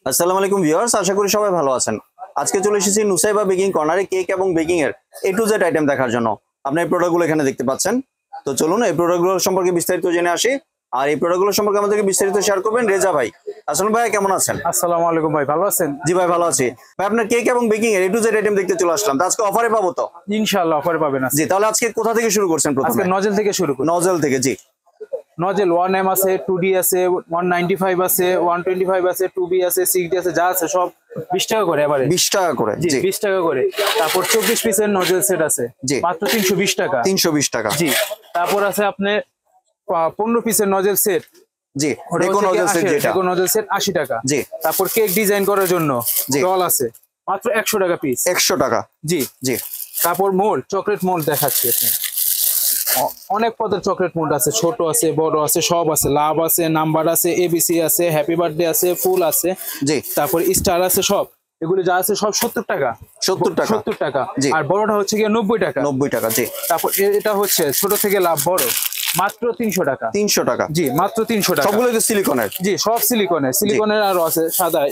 আসসালামু আলাইকুম ভিউয়ার্স, আশা করি সবাই ভালো আছেন। আজকে চলে এসেছি নুসাইবা বেকিং কর্নারে কেক এবং বেকিং এর A to Z আইটেম দেখার জন্য। আপনি এই প্রোডাক্টগুলো এখানে দেখতে পাচ্ছেন। তো চলুন এই প্রোডাক্টগুলো সম্পর্কে বিস্তারিত জেনে আসি। আর এই প্রোডাক্টগুলো সম্পর্কে আমাদেরকে বিস্তারিত শেয়ার করবেন রেজা ভাই। আসসালামু ভাই, কেমন আছেন? আসসালামু আলাইকুম ভাই, ভালো আছেন? জি ভাই, ভালো আছি ভাই। আপনার কেক এবং বেকিং এর A to Z আইটেম দেখতে চলে আসলাম। তো আজকে অফারে পাবো তো? ইনশাআল্লাহ অফারে পাবেন। জি, তাহলে আজকে কোথা থেকে শুরু করছেন? আজকে প্রথমে নজেল থেকে শুরু করি। নজল থেকে। জি, নজেল 1M আছে, 2D আছে, 195 আছে, 125 আছে, 2B আছে, 6D আছে, যা আছে সব 20 টাকা করে এবারে। 20 টাকা করে। জি, জি 20 টাকা করে। তারপর 24 পিসের নজেল সেট আছে, জি, মাত্র 320 টাকা। 320 টাকা। জি, তারপর আছে আপনি 15 পিসের নজেল সেট। জি, ডেকো নজল সেট যেটা। ডেকো নজেল সেট 80 টাকা। জি, তারপর কেক ডিজাইন করার জন্য জি, ডল আছে, মাত্র 100 টাকা পিস। 100 টাকা। জি জি, তারপর মোল্ড, চকলেট মোল্ড দেখাচ্ছি আপনি। অনেক পদের চকলেট মোল্ড আছে, ছোট আছে, বড় আছে, সব আছে। লাভ আছে, নাম্বার আছে, এবিসি আছে, হ্যাপি বার্থডে আছে, ফুল আছে। জি, তারপর স্টার আছে, সব এগুলি যা আছে সব 70 টাকা। 70 টাকা। 70 টাকা। জি, আর বড়টা হচ্ছে গিয়ে 90 টাকা। 90 টাকা। জি, তারপর এটা হচ্ছে ছোট থেকে লাভ বড়, মাত্র 300 টাকা। 300 টাকা। জি, মাত্র 300 টাকা। সবগুলো তো সিলিকনের। জি, সব সিলিকনের আরো আছে, সাদায়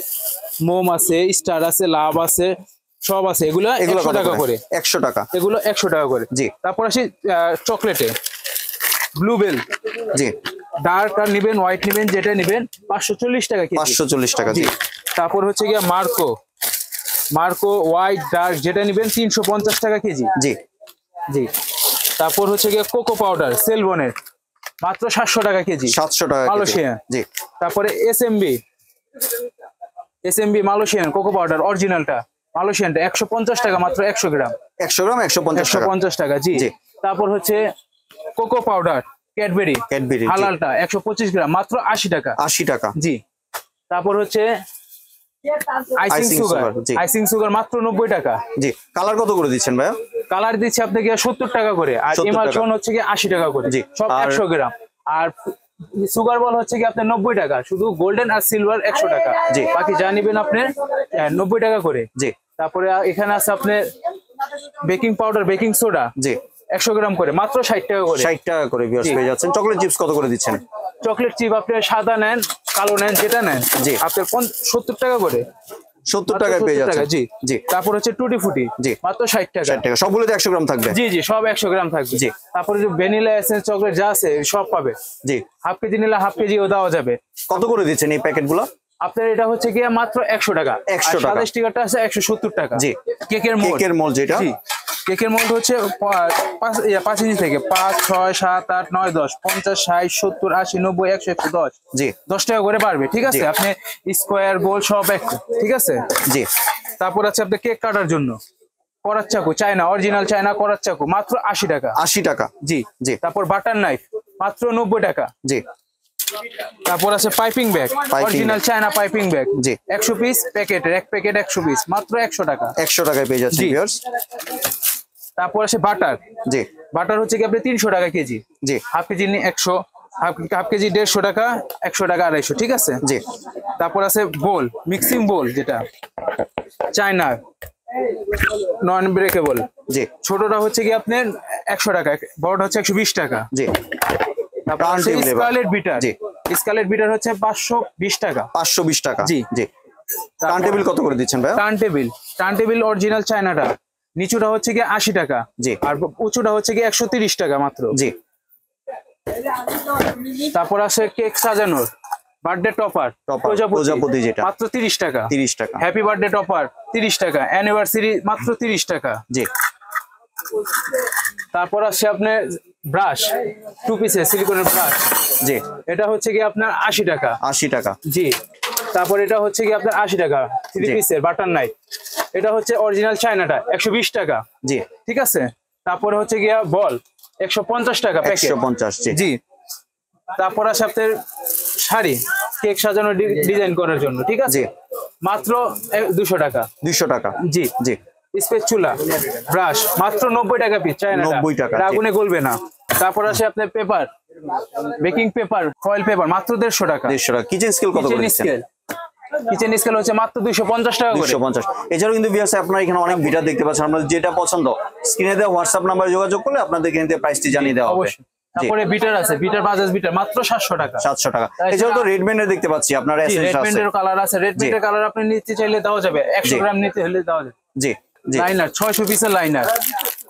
মোম আছে, স্টার আছে, লাভ আছে, সব আছে। এগুলো 100 টাকা করে। 100 টাকা। এগুলো 100 টাকা করে। জি, তারপর আসি চকলেটে ব্লুবেল। জি, ডার্ক আর নিবেন, হোয়াইট নিবেন, যেটা নিবেন 540 টাকা কেজি। 540 টাকা। জি, তারপর হচ্ছে গিয়ে মার্কো হোয়াইট ডার্ক যেটা নিবেন 350 টাকা কেজি। জি, জি, তারপর হচ্ছে গিয়ে কোকো পাউডার সেলবনের, মাত্র 700 টাকা কেজি। 700 টাকা কেজি। মালয়েশিয়া। জি, তারপরে এসএমবি মালয়েশিয়ান কোকো পাউডার অরিজিনালটা, মালয়েশিয়ানটা 150 টাকা, মাত্র 100 গ্রাম। 100 গ্রাম 150 টাকা। 150 টাকা। জি, জি, তারপর হচ্ছে কোকো পাউডার ক্যাডবেরি হালালটা 125 গ্রাম, মাত্র 80 টাকা। 80 টাকা। জি, তারপর হচ্ছে আইসিং সুগার মাত্র 90 টাকা। জি, কালার কত করে দিচ্ছেন ভাইয়া? কালার দিচ্ছে আপনাকে 70 টাকা করে। আর 70 টাকা। ইমালশন হচ্ছে কি 80 টাকা করে। জি, সব আর 100 গ্রাম। আর সুগার বল হচ্ছে কি আপনার 90 টাকা, শুধু গোল্ডেন আর সিলভার 100 টাকা। জি, বাকি যা নিবেন আপনি 90 টাকা করে। জি, তারপরে এখানে আছে আপনার বেকিং পাউডার, বেকিং সোডা, জি, 100 গ্রাম করে, মাত্র 60 টাকা করে। 60 টাকা করে ভিউয়ার্স পেয়ে যাচ্ছেন। চকলেট চিপস কত করে দিচ্ছেন? চকলেট চিপ আপনি সাদা নেন, কালো নেন, যেটা নেন জি, আপনার 70 টাকা করে। 70 টাকায় পেয়ে যাচ্ছেন। জি, জি, তারপর হচ্ছে টুটি ফুটি, জি, মাত্র 60 টাকা। 60 টাকা। সবগুলোতে 100 গ্রাম থাকবে। জি জি, সব 100 গ্রাম থাকবে। জি, তারপরে যে ভ্যানিলা এসেন্স চকলেট যা আছে সব পাবে। জি, হাফ কেজি নিলে হাফ কেজিও দেওয়া যাবে। কত করে দিচ্ছেন এই প্যাকেটগুলো? আপনার এটা হচ্ছে গিয়ে মাত্র 100 টাকা। 100 টাকা। সাদা স্টিকারটা আছে 170 টাকা। জি, কেকের মোল্ড যেটা। জি, কেকের মোল্ড হচ্ছে 5 ইঞ্চি থেকে 5, 6, 7, 8, 9, 10, 50, 60, 70, 80, 90, 100, 110। জি, 10 টাকা করে বাড়বে। ঠিক আছে, জি, আপনি স্কোয়ার গোল সব এক। ঠিক আছে। জি, তারপর আছে আপনার কেক কাটার জন্য করার চাকু, চায়না অরিজিনাল চায়না করার চাকু, মাত্র 80 টাকা। 80 টাকা। জি, জি, তারপর বাটার নাইফ মাত্র 90 টাকা। জি, তারপর আছে piping bag, original China piping bag. জি, 100 পিস প্যাকেটের, এক প্যাকেট 100 পিস, মাত্র 100 টাকা। 100 টাকায় পেয়ে যাচ্ছেন জি। ভিউয়ার্স। তারপর আছে বাটার। জি, বাটার হচ্ছে কি আপনি 300 টাকা কেজি। জি, হাফ কেজি 100, হাফ কেজি 150 টাকা, 100 টাকা 250। ঠিক আছে। জি, তারপর আছে বোল, মিক্সিং বোল যেটা চায়না নন ব্রেকেবল। জি, ছোটটা হচ্ছে কি আপনার 100 টাকা, বড়টা হচ্ছে 120 টাকা। জি, তারপর আছে স্কারলেট বিটার। জি, স্কারলেট বিটার হচ্ছে 520 টাকা। 520 টাকা। জি, জি, টার্ন টেবিল কত করে দিচ্ছেন ভাইয়া? টার্ন টেবিল অরিজিনাল চায়নাটা নিচুটা হচ্ছে কি 80 টাকা। জি, আর উঁচুটা হচ্ছে কি 130 টাকা মাত্র। জি, তারপর আছে কেক সাজানোর বার্থডে টপার প্রজাপতি যেটা, মাত্র 30 টাকা। 30 টাকা। হ্যাপি বার্থডে টপার 30 টাকা। অ্যানিভার্সারি মাত্র 30 টাকা। জি, তারপর আছে আপনার ব্রাশ, 2 পিসের সিলিকনের ব্রাশ। জি, এটা হচ্ছে কি আপনার 80 টাকা। 80 টাকা। জি, তারপর এটা হচ্ছে কি আপনার 80 টাকা 3 পিসের বাটার নাইফ। এটা হচ্ছে অরিজিনাল চায়নাটা 120 টাকা। জি, ঠিক আছে। তারপরে হচ্ছে গিয়া বল 150 টাকা প্যাকেট। 150। জি, জি, তারপর আছে আপনার শাড়ি কেক সাজানো ডিজাইন করার জন্য। ঠিক আছে, মাত্র 200 টাকা। 200 টাকা। জি, জি, স্পেচুলা ব্রাশ মাত্র 90 টাকা পিস, চায়না 90 টাকা। আগুনে গলবে না। তারপর আছে আপনার paper, baking paper, foil paper, মাত্র 150 টাকা। 150 টাকা। কিচেন স্কেল কত করে দিচ্ছেন? কিচেন স্কেল হচ্ছে মাত্র 250 টাকা করে। 250। এছাড়াও কিন্তু ভিউয়ার্স আপনারা এখানে অনেক ভিডিও দেখতে পাচ্ছেন। আপনাদের যেটা পছন্দ স্ক্রিনে দেওয়া হোয়াটসঅ্যাপ নাম্বারে যোগাযোগ করলে আপনাদের এখান থেকে প্রাইসটি জানিয়ে দেওয়া হবে। তারপরে বিটার আছে, বিটার বাজাজ বিটার মাত্র 700 টাকা। 700 টাকা। এছাড়া তো রেড ব্যান্ডের দেখতে পাচ্ছি আপনার রেড এসেন্স আছে। ব্যান্ডের কালার আছে, রেড ব্যান্ডের কালার আপনি নিতে চাইলে দেওয়া যাবে, 100 গ্রাম নিতে হলে দেওয়া যাবে। জি জি। লাইনার 600 পিসের লাইনার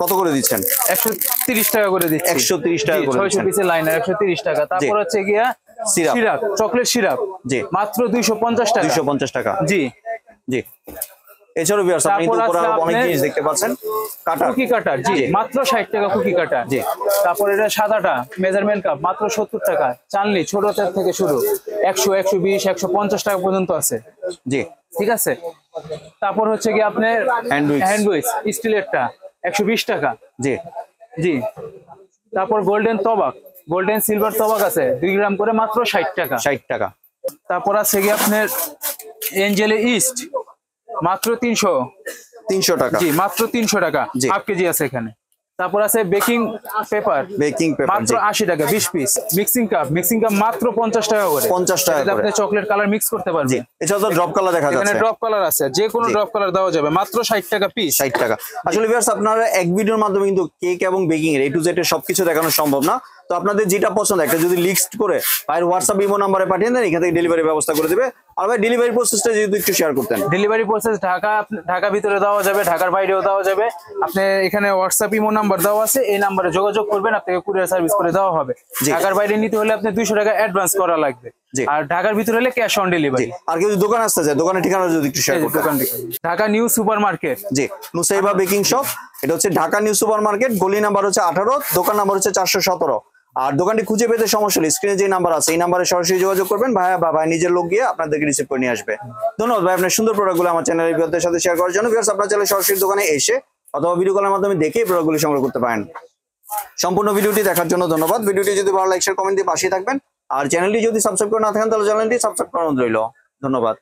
কত করে দিচ্ছেন? 130 টাকা করে দিচ্ছি। 130 টাকা করে 600 দিচ্ছেন। পিসের লাইনার 130 টাকা। তারপর হচ্ছে গিয়া সিরাপ, সিরাপ, চকলেট সিরাপ জি মাত্র 250 টাকা। 250 টাকা। জি জি। এছাড়াও ভিউয়ার্স আপনি তারপর উপরে আছে আরো অনেক আপনার জিনিস দেখতে পাচ্ছেন। কাটার, কুকি কাটার, জি মাত্র 60 টাকা কুকি কাটার। জি। তারপর এটা সাদাটা মেজারমেন্ট কাপ মাত্র 70 টাকা। চানলি ছোট থেকে শুরু 100, 120, 150 টাকা পর্যন্ত আছে। জি ঠিক আছে। তারপর হচ্ছে কি আপনার হ্যান্ডউইচ, হ্যান্ডউইচ স্টিলেরটা 120 টাকা। জি জি। তারপর গোল্ডেন তবাক, গোল্ডেন সিলভার তবাক আছে 2 গ্রাম করে মাত্র 60 টাকা। 60 টাকা। তারপর আছে কি আপনার এঞ্জেলে ইস্ট মাত্র 300 টাকা। জি মাত্র 300 টাকা, জি। হাফ কেজি আছে এখানে। তারপর আছে বেকিং পেপার, বেকিং পেপার, মাত্র জি 80 টাকা 20 piece. Mixing cup, mixing cup মাত্র 50 টাকা করে। 50 টাকা এটাতে করে। আপনি চকলেট কালার মিক্স করতে জি। পারবেন। এছাড়া তো ড্রপ কালার দেখা এখানে যাচ্ছে। ড্রপ কালার আছে, যে কোনো জি। ড্রপ কালার দেওয়া যাবে মাত্র 60 টাকা পিস। 60 টাকা। আসলে ভিউয়ার্স আপনারা এক ভিডিওর মাধ্যমে কিন্তু কেক এবং বেকিং এর A to Z এর সবকিছু দেখানো সম্ভব না। তো আপনাদের যেটা পছন্দ একটা যদি লিস্ট করে ভাইয়ের হোয়াটসঅ্যাপ ইমো নাম্বারে পাঠিয়ে দেন, এখান থেকে ডেলিভারি ব্যবস্থা করে দিবে। আর ভাই ডেলিভারি প্রসেসটা যদি একটু শেয়ার করতেন। ডেলিভারি প্রসেস ঢাকা ভিতরে দেওয়া যাবে, ঢাকার বাইরেও দেওয়া যাবে। আপনি এখানে হোয়াটসঅ্যাপ ইমো নাম্বার দেওয়া আছে, এই নাম্বারে যোগাযোগ করবেন, আপনাকে কুরিয়ার সার্ভিস করে দেওয়া হবে। জি। ঢাকার বাইরে নিতে হলে আপনি 200 টাকা অ্যাডভান্স করা লাগবে। জি। আর ঢাকার ভিতরে হলে ক্যাশ অন ডেলিভারি। আর কেউ যদি দোকান আসতে চায়, দোকানের ঠিকানা যদি একটু শেয়ার করতেন। Dhaka new super market. জি, নুসাইবা বেকিং শপ, এটা হচ্ছে ঢাকা নিউ সুপার মার্কেট, গলি নাম্বার হচ্ছে 18, দোকান নাম্বার হচ্ছে 417। আর দোকানটি খুঁজে পেতে সমস্যা হলে স্ক্রিনে যে নাম্বার আছে এই নাম্বারে সরাসরি যোগাযোগ করবেন, ভাইয়া বা ভাই নিজের লোক গিয়ে আপনাদেরকে রিসিভ করে নিয়ে আসবে। ধন্যবাদ ভাই আপনার সুন্দর প্রোডাক্টগুলো আমার চ্যানেলের ভিউয়ারদের সাথে শেয়ার করার জন্য। ভিউয়ার্স আপনারা চাইলে সরাসরি দোকানে এসে অথবা ভিডিও কলের মাধ্যমে দেখে প্রোডাক্টগুলো সংগ্রহ করতে পারেন। সম্পূর্ণ ভিডিওটি দেখার জন্য ধন্যবাদ। ভিডিওটি যদি ভালো লাইক শেয়ার কমেন্ট দিয়ে পাশে থাকবেন, আর চ্যানেলটি যদি সাবস্ক্রাইব করে না থাকেন তাহলে চ্যানেলটি সাবস্ক্রাইব করানো রইল। ধন্যবাদ।